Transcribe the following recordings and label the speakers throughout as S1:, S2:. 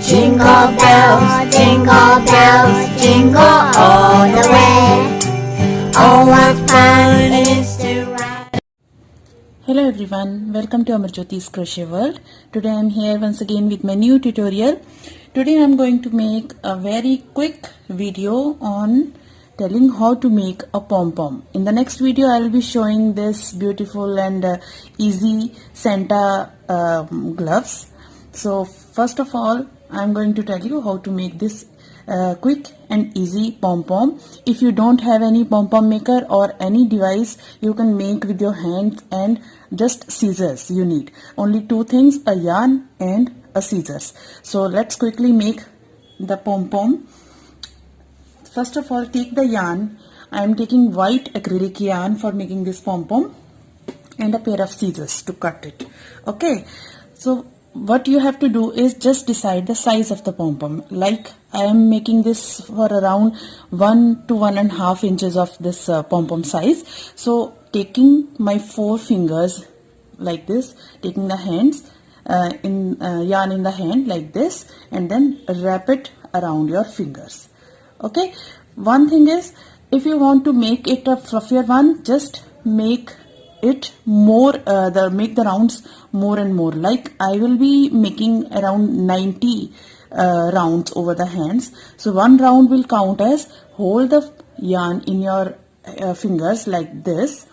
S1: jingle bells, jingle all the way. Oh, what fun it is to ride.
S2: Hello everyone, welcome to Amarjyoti's Crochet World. Today I am here once again with my new tutorial. Today I am going to make a very quick video on telling how to make a pom-pom. In the next video I will be showing this beautiful and easy Santa gloves. So first of all I am going to tell you how to make this quick and easy pom-pom. If you don't have any pom-pom maker or any device, you can make with your hands and just scissors you need. Only two things, a yarn and a scissors. So let's quickly make the pom-pom. First of all, take the yarn. I am taking white acrylic yarn for making this pom-pom and a pair of scissors to cut it. Okay, so what you have to do is just decide the size of the pom-pom. Like I am making this for around 1 to 1.5 inches of this pom-pom size. So taking my 4 fingers like this, taking the hands yarn in the hand like this, and then wrap it around your fingers. Okay, one thing is, if you want to make it a fluffier one, just make it more make the rounds more and more. Like I will be making around 90 rounds over the hands. So one round will count as, hold the yarn in your fingers like this.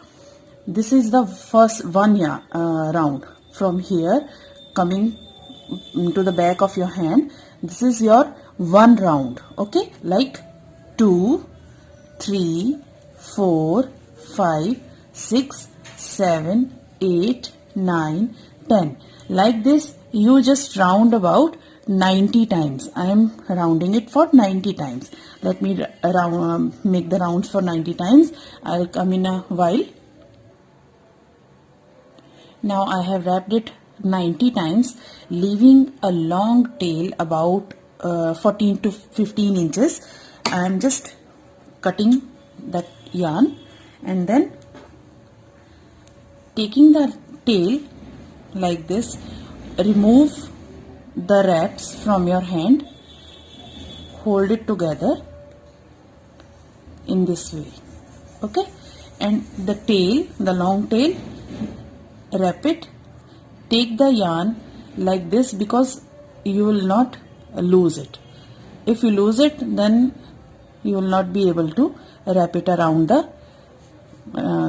S2: This is the first one round from here coming to the back of your hand. This is your one round. Okay, like 2, 3, 4, 5, 6, 7, 8, 9, 10. Like this you just round about 90 times. I am rounding it for 90 times. Let me make the rounds for 90 times. I'll come in a while. Now I have wrapped it 90 times, leaving a long tail about 14 to 15 inches. I am just cutting that yarn and then taking the tail like this, remove the wraps from your hand, hold it together in this way. Okay, and the tail, the long tail, wrap it, take the yarn like this, because you will not lose it. If you lose it, then you will not be able to wrap it around the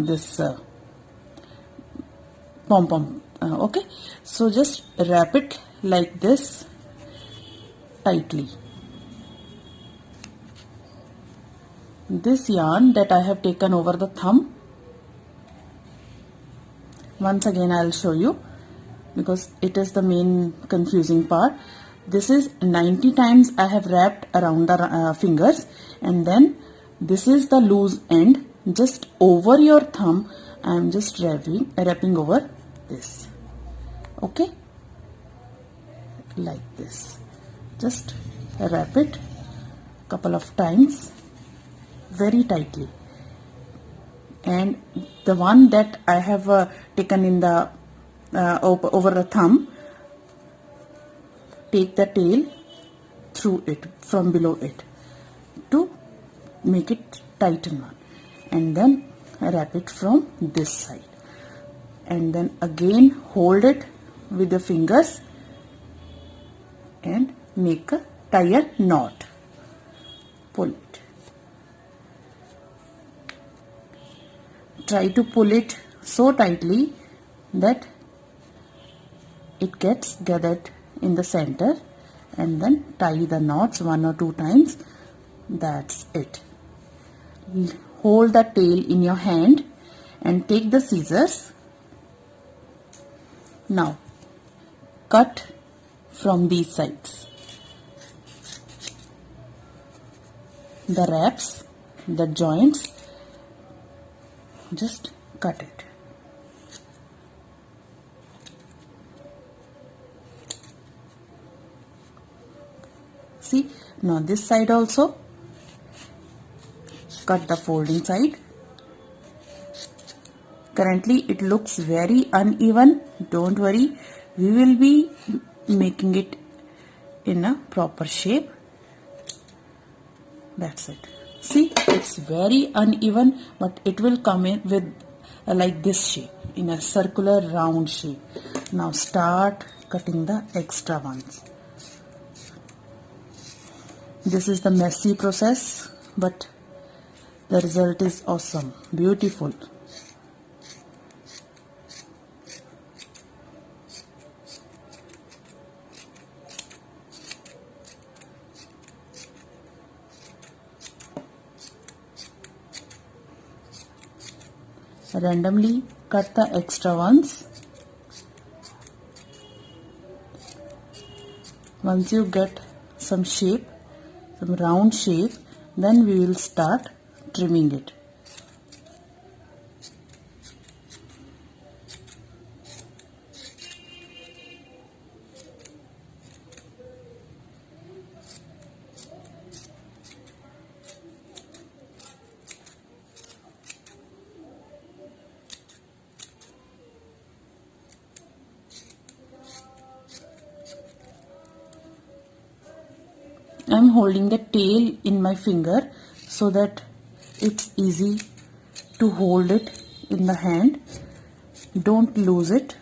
S2: this pom-pom. Okay, so just wrap it like this tightly. This yarn that I have taken over the thumb, once again I will show you because it is the main confusing part. This is 90 times I have wrapped around the fingers, and then this is the loose end. Just over your thumb I am just wrapping over this. Okay, like this. Just wrap it couple of times very tightly, and the one that I have taken in the over the thumb, take the tail through it, from below it, to make it tighten one, and then wrap it from this side, and then again hold it with the fingers and tie a knot. Pull it. Try to pull it so tightly that it gets gathered in the center, and then tie the knots 1 or 2 times. That's it. Hold the tail in your hand and take the scissors. Now cut from these sides. The wraps, the joints, just cut it. See, now this side also cut the folding side. Currently it looks very uneven. Don't worry, we will be making it in a proper shape. That's it. See, it's very uneven, but it will come in with like this shape, in a circular round shape. Now start cutting the extra ones. This is the messy process, but the result is awesome, beautiful. Randomly cut the extra ones. Once you get some shape, some round shape, then we will start trimming it. I am holding the tail in my finger so that it's easy to hold it in the hand. Don't lose it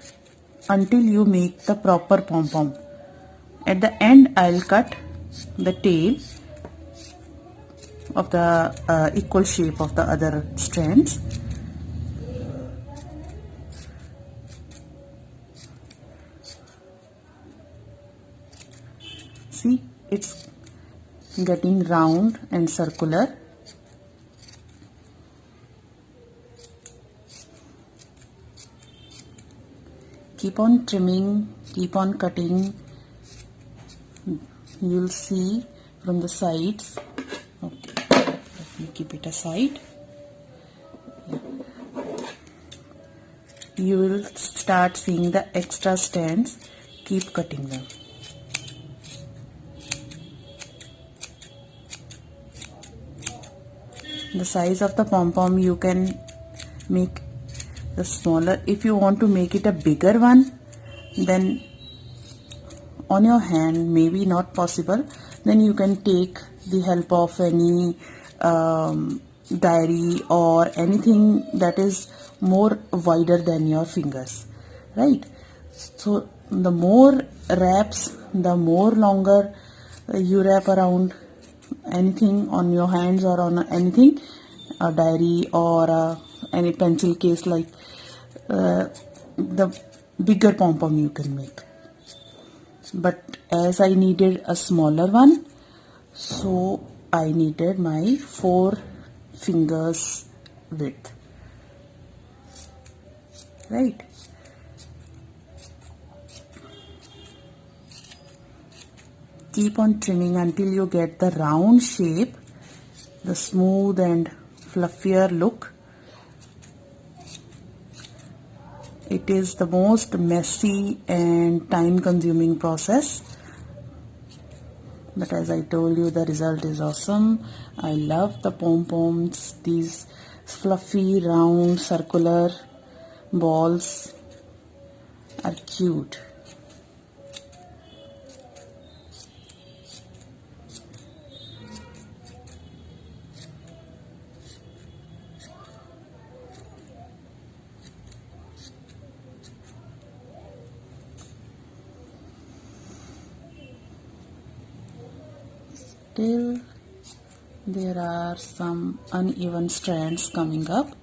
S2: until you make the proper pom-pom. At the end, I'll cut the tail of the equal shape of the other strands. See, it's getting round and circular. Keep on trimming, keep on cutting. You'll see from the sides. Okay, let me keep it aside. You will start seeing the extra strands. Keep cutting them. The size of the pom-pom you can make the smaller. If you want to make it a bigger one, then on your hand, maybe not possible, then you can take the help of any diary or anything that is more wider than your fingers, right? So the more wraps, the more longer you wrap around anything on your hands or on anything, a diary or any pencil case, like the bigger pom-pom you can make. But as I needed a smaller one, so I needed my 4 fingers width, right? Keep on trimming until you get the round shape, the smooth and fluffier look. It is the most messy and time consuming process, but as I told you, the result is awesome. I love the pom-poms, these fluffy round circular balls are cute. Still, there are some uneven strands coming up.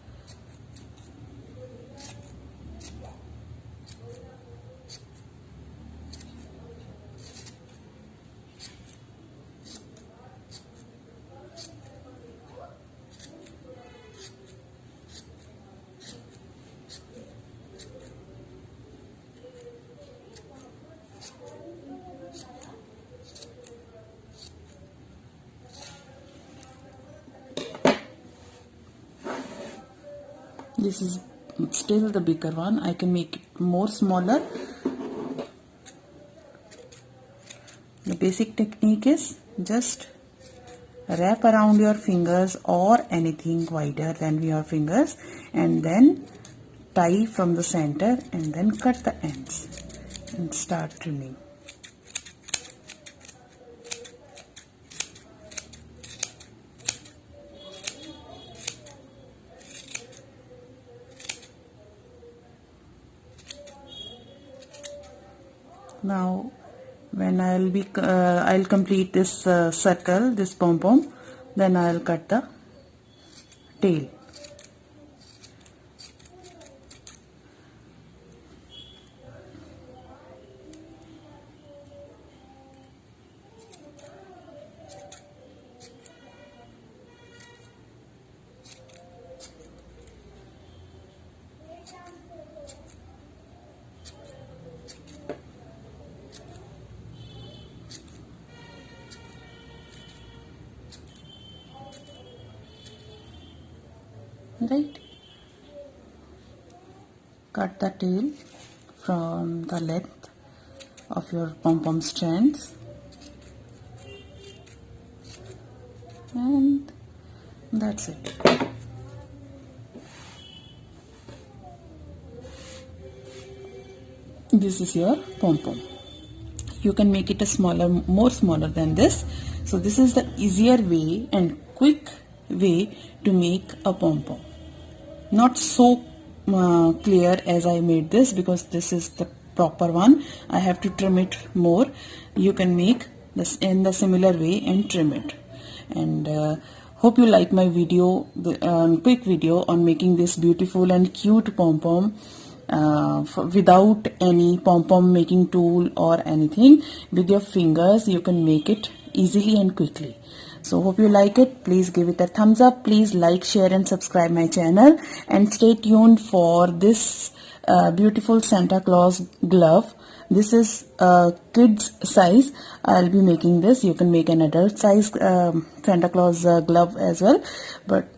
S2: This is still the bigger one. I can make it more smaller. The basic technique is just wrap around your fingers or anything wider than your fingers, and then tie from the center and then cut the ends and start trimming. Now when I'll complete this circle, this pom-pom, then I'll cut the tail. Right, cut the tail from the length of your pom-pom strands, and that's it. This is your pom-pom. You can make it a more smaller than this. So this is the easier way and quick way to make a pom-pom. Not so clear as I made this, because this is the proper one. I have to trim it more. You can make this in the similar way and trim it. And hope you like my video, quick video on making this beautiful and cute pom-pom without any pom-pom making tool or anything. With your fingers you can make it easily and quickly. So hope you like it. Please give it a thumbs up. Please like, share and subscribe my channel, and stay tuned for this beautiful Santa Claus glove. This is kids size. I'll be making this. You can make an adult size Santa Claus glove as well, but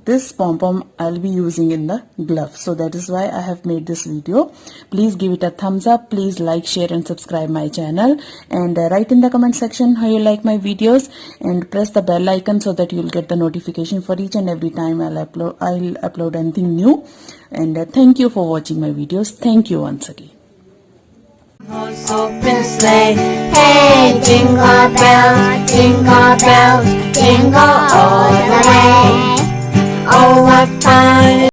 S2: this pom-pom I'll be using in the glove, so that is why I have made this video. Please give it a thumbs up. Please like, share and subscribe my channel, and write in the comment section how you like my videos, and press the bell icon so that you'll get the notification for each and every time I'll upload anything new. And thank you for watching my videos. Thank you once again.
S1: Horse, open sleigh, hey, jingle bells, jingle all the way. Oh, what fun